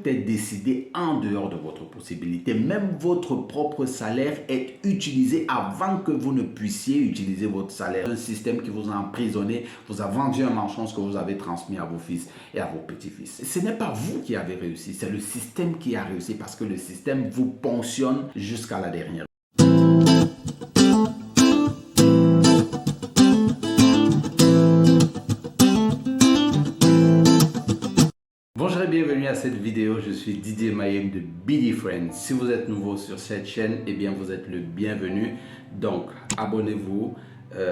est décidé en dehors de votre possibilité. Même votre propre salaire est utilisé avant que vous ne puissiez utiliser votre salaire. Un système qui vous a emprisonné, vous a vendu un mensonge que vous avez transmis à vos fils et à vos petits-fils. Ce n'est pas vous qui avez réussi, c'est le système qui a réussi parce que le système vous ponctionne jusqu'à la dernière. Bonjour et bienvenue à cette vidéo, je suis Didier Mayem de BD Friends. Si vous êtes nouveau sur cette chaîne, eh bien vous êtes le bienvenu. Donc abonnez-vous,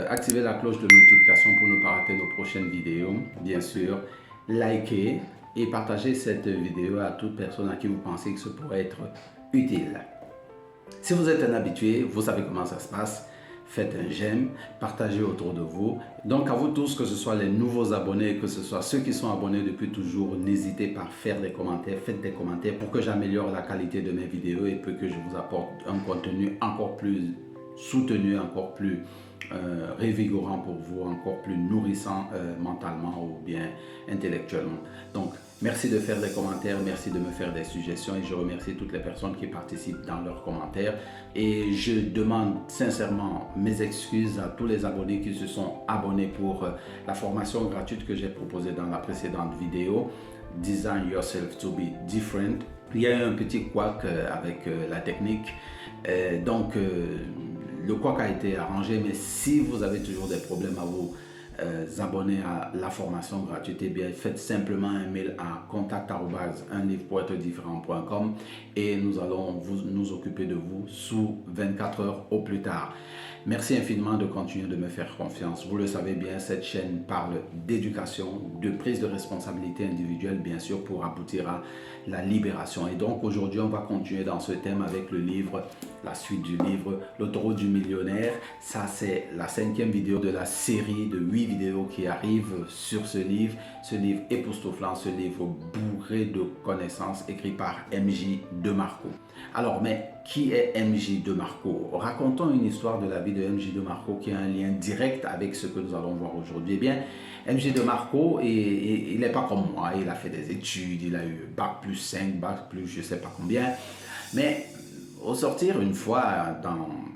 activez la cloche de notification pour ne pas rater nos prochaines vidéos. Bien sûr, likez et partagez cette vidéo à toute personne à qui vous pensez que ce pourrait être utile. Si vous êtes un habitué, vous savez comment ça se passe. Faites un j'aime, partagez autour de vous. Donc à vous tous, que ce soit les nouveaux abonnés, que ce soit ceux qui sont abonnés depuis toujours, n'hésitez pas à faire des commentaires, faites des commentaires pour que j'améliore la qualité de mes vidéos et pour que je vous apporte un contenu encore plus soutenu, encore plus revigorant pour vous, encore plus nourrissant mentalement ou bien intellectuellement. Donc merci de faire des commentaires, merci de me faire des suggestions et je remercie toutes les personnes qui participent dans leurs commentaires. Et je demande sincèrement mes excuses à tous les abonnés qui se sont abonnés pour la formation gratuite que j'ai proposée dans la précédente vidéo, Design Yourself to be Different. Il y a eu un petit couac avec la technique, donc le couac a été arrangé, mais si vous avez toujours des problèmes à vous abonner à la formation gratuite, eh bien faites simplement un mail à contact@unlivrepourêtre-différent.com et nous allons nous occuper de vous sous 24 heures au plus tard. Merci infiniment de continuer de me faire confiance. Vous le savez bien, cette chaîne parle d'éducation, de prise de responsabilité individuelle, bien sûr, pour aboutir à la libération. Et donc aujourd'hui, on va continuer dans ce thème avec le livre, la suite du livre, L'autoroute du millionnaire. Ça, c'est la 5e vidéo de la série de 8 vidéos qui arrivent sur ce livre époustouflant, ce livre bourré de connaissances, écrit par MJ DeMarco. Alors, mais qui est MJ DeMarco? Racontons une histoire de la vie de MJ DeMarco qui a un lien direct avec ce que nous allons voir aujourd'hui. Eh bien, MJ DeMarco, il n'est pas comme moi, il a fait des études, il a eu bac plus 5, bac plus je ne sais pas combien, mais au sortir une fois,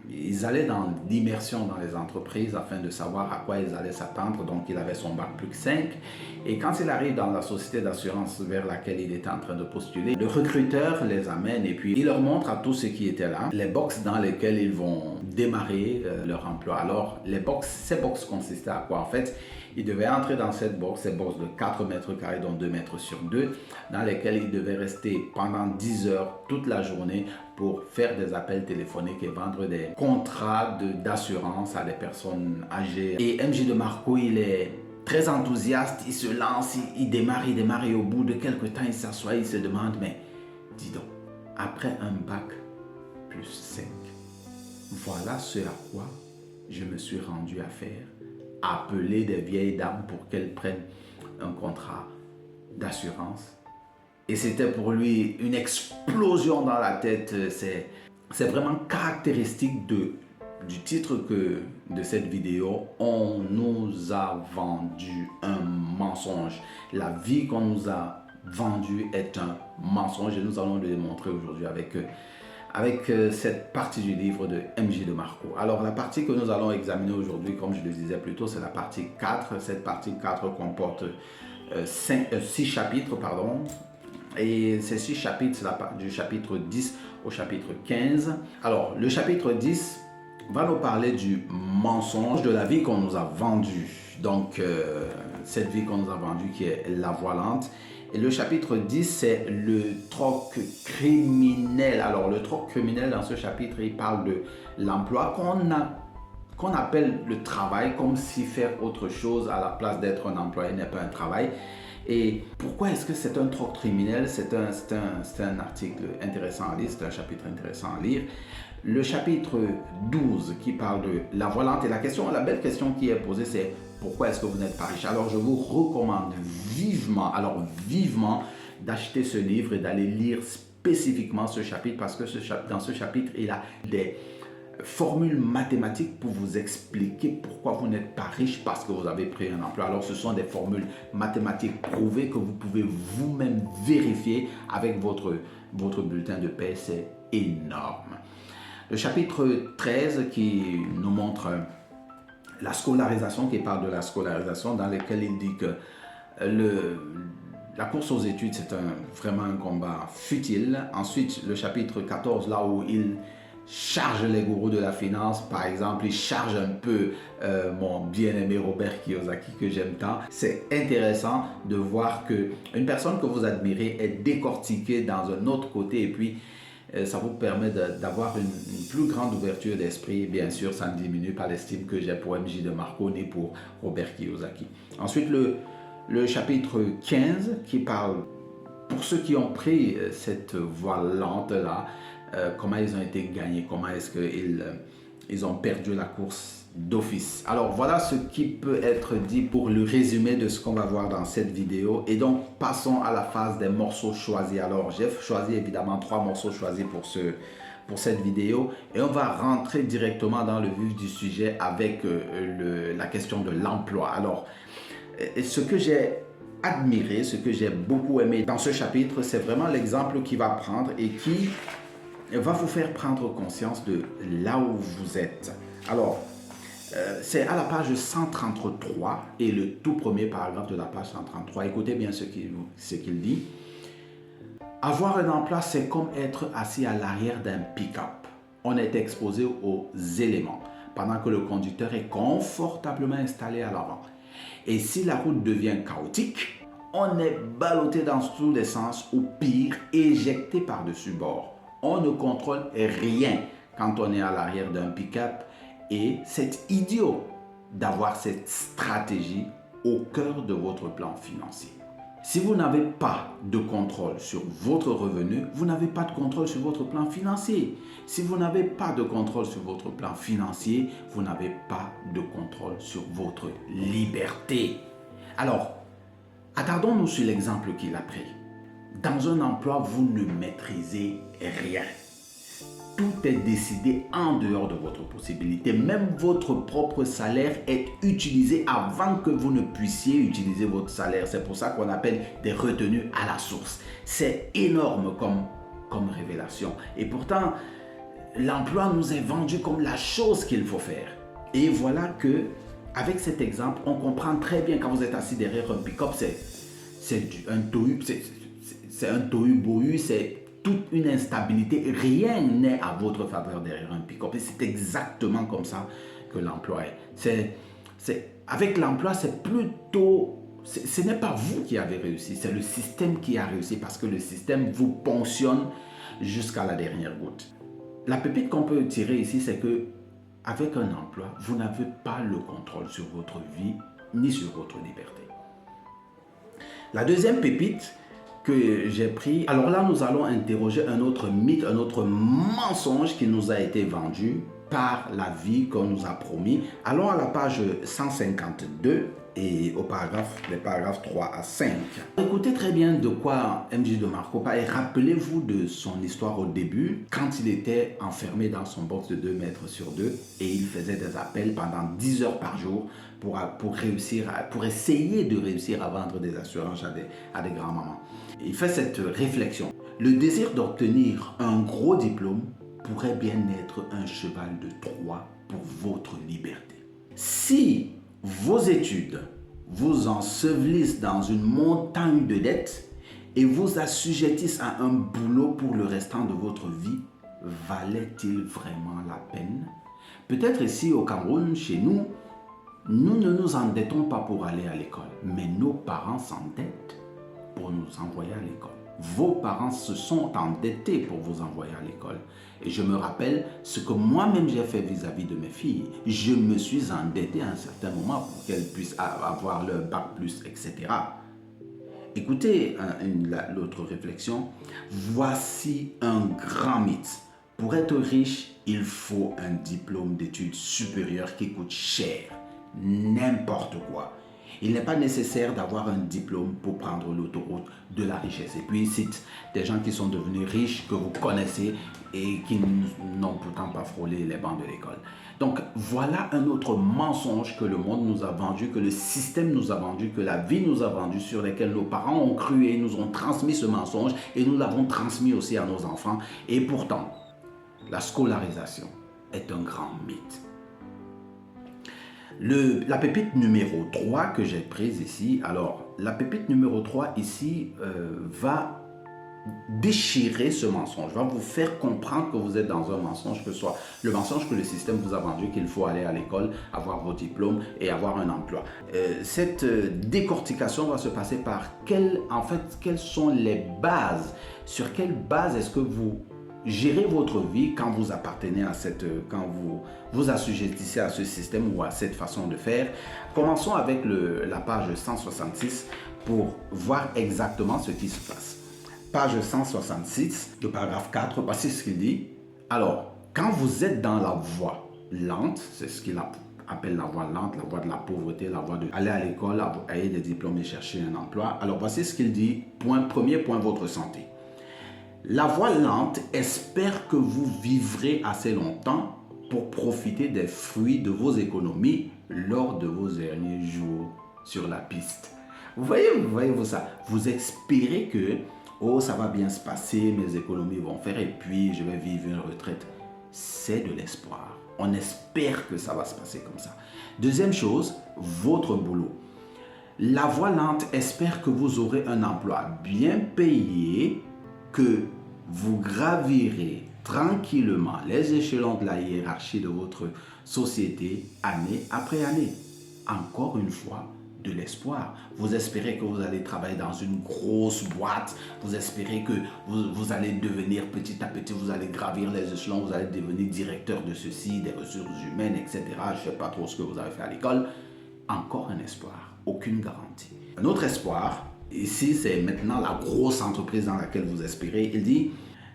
ils allaient dans l'immersion dans les entreprises afin de savoir à quoi ils allaient s'attendre. Donc il avait son bac plus 5 et quand il arrive dans la société d'assurance vers laquelle il était en train de postuler, le recruteur les amène et puis il leur montre à tous ceux qui étaient là les box dans lesquelles ils vont démarrer leur emploi. Alors ces box consistaient à quoi? En fait, il devait entrer dans cette box de 4 mètres carrés, dont 2 mètres sur 2, dans lesquelles il devait rester pendant 10 heures toute la journée pour faire des appels téléphoniques et vendre des contrats d'assurance à des personnes âgées. Et MJ DeMarco, il est très enthousiaste, il se lance, il démarre et au bout de quelques temps, il s'assoit, il se demande, mais dis donc, après un bac plus 5, voilà ce à quoi je me suis rendu à faire. Appeler des vieilles dames pour qu'elles prennent un contrat d'assurance. Et c'était pour lui une explosion dans la tête. C'est vraiment caractéristique du titre de cette vidéo. On nous a vendu un mensonge. La vie qu'on nous a vendue est un mensonge et nous allons le démontrer aujourd'hui avec cette partie du livre de MJ DeMarco. Alors la partie que nous allons examiner aujourd'hui, comme je le disais plus tôt, c'est la partie 4. Cette partie 4 comporte 6 chapitres, pardon. Et ces 6 chapitres, c'est du chapitre 10 au chapitre 15. Alors le chapitre 10 va nous parler du mensonge de la vie qu'on nous a vendue. Donc cette vie qu'on nous a vendue qui est la voilante. Et le chapitre 10, c'est le troc criminel. Alors, le troc criminel, dans ce chapitre, il parle de l'emploi qu'on appelle le travail, comme si faire autre chose à la place d'être un employé n'est pas un travail. Et pourquoi est-ce que c'est un troc criminel? C'est un article intéressant à lire, c'est un chapitre intéressant à lire. Le chapitre 12 qui parle de la voilante et la belle question qui est posée, c'est pourquoi est-ce que vous n'êtes pas riche? Alors je vous recommande vivement d'acheter ce livre et d'aller lire spécifiquement ce chapitre parce que dans ce chapitre, il a des formules mathématiques pour vous expliquer pourquoi vous n'êtes pas riche parce que vous avez pris un emploi. Alors ce sont des formules mathématiques prouvées que vous pouvez vous-même vérifier avec votre bulletin de paie. C'est énorme. Le chapitre 13 qui nous montre la scolarisation, qui parle de la scolarisation, dans lequel il dit que la course aux études, c'est vraiment un combat futile. Ensuite, le chapitre 14, là où il charge les gourous de la finance, par exemple, il charge un peu mon bien-aimé Robert Kiyosaki, que j'aime tant. C'est intéressant de voir qu'une personne que vous admirez est décortiquée dans un autre côté, et puis ça vous permet d'avoir une plus grande ouverture d'esprit. Bien sûr, ça ne diminue pas l'estime que j'ai pour MJ de Marco ni pour Robert Kiyosaki. Ensuite, le chapitre 15 qui parle, pour ceux qui ont pris cette voie lente-là, comment ils ont été gagnés, comment est-ce qu'ils ont perdu la course d'office. Alors voilà ce qui peut être dit pour le résumé de ce qu'on va voir dans cette vidéo. Et donc passons à la phase des morceaux choisis. Alors j'ai choisi évidemment 3 morceaux choisis pour cette vidéo et on va rentrer directement dans le vif du sujet avec la question de l'emploi. Alors ce que j'ai admiré, ce que j'ai beaucoup aimé dans ce chapitre, c'est vraiment l'exemple qu'il va prendre et qui va vous faire prendre conscience de là où vous êtes. Alors, c'est à la page 133 et le tout premier paragraphe de la page 133. Écoutez bien ce qu'il dit. Avoir un emploi, c'est comme être assis à l'arrière d'un pick-up. On est exposé aux éléments pendant que le conducteur est confortablement installé à l'avant. Et si la route devient chaotique, on est ballotté dans tous les sens ou pire, éjecté par-dessus bord. On ne contrôle rien quand on est à l'arrière d'un pick-up et c'est idiot d'avoir cette stratégie au cœur de votre plan financier. Si vous n'avez pas de contrôle sur votre revenu, vous n'avez pas de contrôle sur votre plan financier. Si vous n'avez pas de contrôle sur votre plan financier, vous n'avez pas de contrôle sur votre liberté. Alors, attardons-nous sur l'exemple qu'il a pris. Dans un emploi, vous ne maîtrisez rien. Tout est décidé en dehors de votre possibilité. Même votre propre salaire est utilisé avant que vous ne puissiez utiliser votre salaire. C'est pour ça qu'on appelle des retenues à la source. C'est énorme comme révélation. Et pourtant, l'emploi nous est vendu comme la chose qu'il faut faire. Et voilà que, avec cet exemple, on comprend très bien quand vous êtes assis derrière un pick-up, c'est un tohu-bohu, c'est toute une instabilité, rien n'est à votre faveur derrière un pick-up. Et c'est exactement comme ça que l'emploi est. Avec l'emploi, c'est plutôt... Ce n'est pas vous qui avez réussi, c'est le système qui a réussi parce que le système vous ponctionne jusqu'à la dernière goutte. La pépite qu'on peut tirer ici, c'est que avec un emploi, vous n'avez pas le contrôle sur votre vie ni sur votre liberté. La deuxième pépite que j'ai pris, alors là nous allons interroger un autre mythe, un autre mensonge qui nous a été vendu par la vie qu'on nous a promis. Allons à la page 152 et les paragraphes 3 à 5. Écoutez très bien de quoi MJ de Marco parle et rappelez-vous de son histoire au début, quand il était enfermé dans son box de 2 mètres sur 2 et il faisait des appels pendant 10 heures par jour pour essayer de réussir à vendre des assurances à des grands-mamans. Il fait cette réflexion. Le désir d'obtenir un gros diplôme pourrait bien être un cheval de Troie pour votre liberté. Si vos études vous ensevelissent dans une montagne de dettes et vous assujettissent à un boulot pour le restant de votre vie, valait-il vraiment la peine? Peut-être ici au Cameroun, chez nous, nous ne nous endettons pas pour aller à l'école, mais nos parents s'endettent pour nous envoyer à l'école. Vos parents se sont endettés pour vous envoyer à l'école. Et je me rappelle ce que moi-même j'ai fait vis-à-vis de mes filles. Je me suis endetté à un certain moment pour qu'elles puissent avoir leur bac plus, etc. Écoutez l'autre réflexion. Voici un grand mythe. Pour être riche, il faut un diplôme d'études supérieures qui coûte cher. N'importe quoi. Il n'est pas nécessaire d'avoir un diplôme pour prendre l'autoroute de la richesse. Et puis il cite des gens qui sont devenus riches, que vous connaissez et qui n'ont pourtant pas frôlé les bancs de l'école. Donc voilà un autre mensonge que le monde nous a vendu, que le système nous a vendu, que la vie nous a vendu, sur lesquels nos parents ont cru et nous ont transmis ce mensonge et nous l'avons transmis aussi à nos enfants. Et pourtant, la scolarisation est un grand mythe. La pépite numéro 3 que j'ai prise ici, alors la pépite numéro 3 ici va déchirer ce mensonge, va vous faire comprendre que vous êtes dans un mensonge, que ce soit le mensonge que le système vous a vendu, qu'il faut aller à l'école, avoir vos diplômes et avoir un emploi. Cette décortication va se passer par quelles sont les bases, sur quelles bases est-ce que vous gérez votre vie quand vous appartenez à quand vous assujettissez à ce système ou à cette façon de faire. Commençons avec la page 166 pour voir exactement ce qui se passe. Page 166, le paragraphe 4, voici ce qu'il dit. Alors, quand vous êtes dans la voie lente, c'est ce qu'il appelle la voie lente, la voie de la pauvreté, la voie d'aller à l'école, avoir des diplômes et chercher un emploi. Alors, voici ce qu'il dit. Premier point, votre santé. La voie lente espère que vous vivrez assez longtemps pour profiter des fruits de vos économies lors de vos derniers jours sur la piste. Vous voyez ça? Vous espérez que oh, ça va bien se passer, mes économies vont faire et puis je vais vivre une retraite. C'est de l'espoir. On espère que ça va se passer comme ça. Deuxième chose, votre boulot. La voie lente espère que vous aurez un emploi bien payé, que vous gravirez tranquillement les échelons de la hiérarchie de votre société année après année. Encore une fois, de l'espoir. Vous espérez que vous allez travailler dans une grosse boîte. Vous espérez que vous allez devenir petit à petit, vous allez gravir les échelons, vous allez devenir directeur de ceci, des ressources humaines, etc. Je ne sais pas trop ce que vous avez fait à l'école. Encore un espoir, aucune garantie. Un autre espoir, ici c'est maintenant la grosse entreprise dans laquelle vous espérez. Il dit,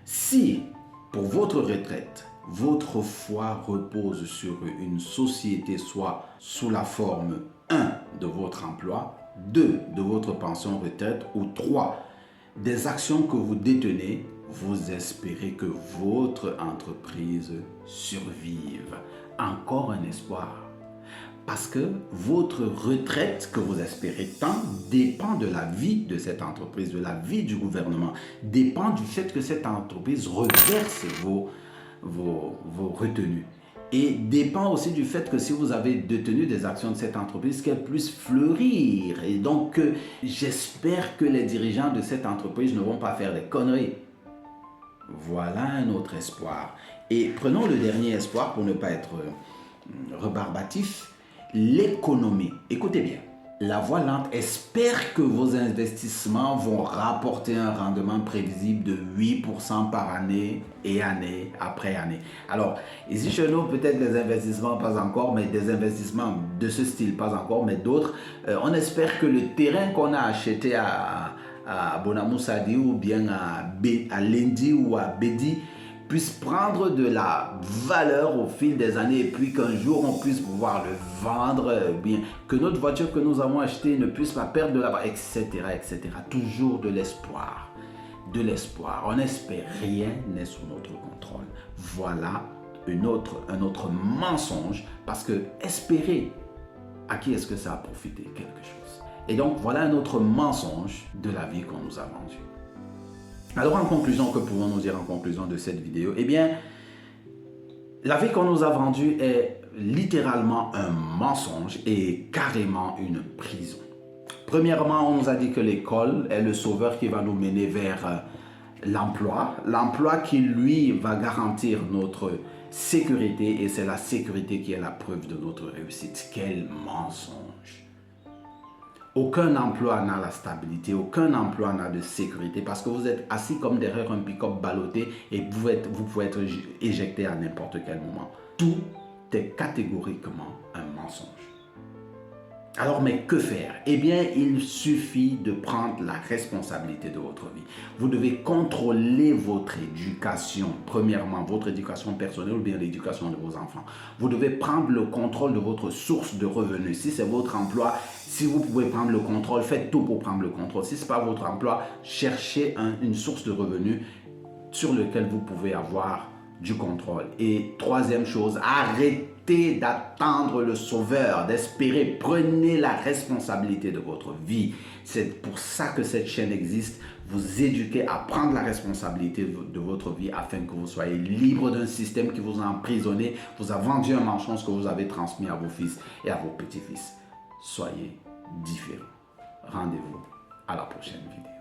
si pour votre retraite, votre foi repose sur une société, soit sous la forme 1 de votre emploi, 2 de votre pension retraite ou 3 des actions que vous détenez, vous espérez que votre entreprise survive. Encore un espoir. Parce que votre retraite que vous espérez tant dépend de la vie de cette entreprise, de la vie du gouvernement, dépend du fait que cette entreprise reverse vos retenues. Et dépend aussi du fait que si vous avez détenu des actions de cette entreprise, qu'elle puisse fleurir. Et donc, j'espère que les dirigeants de cette entreprise ne vont pas faire des conneries. Voilà un autre espoir. Et prenons le dernier espoir pour ne pas être rebarbatif. L'économie. Écoutez bien. La voie lente espère que vos investissements vont rapporter un rendement prévisible de 8% par année et année après année. Alors, ici chez nous, peut-être les investissements pas encore, mais des investissements de ce style pas encore, mais d'autres. On espère que le terrain qu'on a acheté à Bonamoussadi ou bien à Lendi ou à Bedi puisse prendre de la valeur au fil des années et puis qu'un jour on puisse pouvoir le vendre, bien que notre voiture que nous avons achetée ne puisse pas perdre de la valeur, etc., etc. Toujours de l'espoir. De l'espoir. On espère, rien n'est sous notre contrôle. Voilà un autre mensonge, parce que espérer, à qui est-ce que ça a profité? Quelque chose. Et donc voilà un autre mensonge de la vie qu'on nous a vendue. Alors en conclusion, que pouvons-nous dire en conclusion de cette vidéo? Eh bien, la vie qu'on nous a vendue est littéralement un mensonge et carrément une prison. Premièrement, on nous a dit que l'école est le sauveur qui va nous mener vers l'emploi. L'emploi qui, lui, va garantir notre sécurité, et c'est la sécurité qui est la preuve de notre réussite. Quel mensonge! Aucun emploi n'a la stabilité, aucun emploi n'a de sécurité, parce que vous êtes assis comme derrière un pick-up ballotté et vous pouvez être éjecté à n'importe quel moment. Tout est catégoriquement un mensonge. Alors, mais que faire? Eh bien, il suffit de prendre la responsabilité de votre vie. Vous devez contrôler votre éducation. Premièrement, votre éducation personnelle ou bien l'éducation de vos enfants. Vous devez prendre le contrôle de votre source de revenus. Si c'est votre emploi, si vous pouvez prendre le contrôle, faites tout pour prendre le contrôle. Si ce n'est pas votre emploi, cherchez une source de revenus sur laquelle vous pouvez avoir du contrôle. Et troisième chose, arrêtez d'attendre le sauveur, d'espérer. Prenez la responsabilité de votre vie. C'est pour ça que cette chaîne existe. Vous éduquez à prendre la responsabilité de votre vie afin que vous soyez libre d'un système qui vous a emprisonné, vous a vendu un mensonge que vous avez transmis à vos fils et à vos petits-fils. Soyez différents. Rendez-vous à la prochaine vidéo.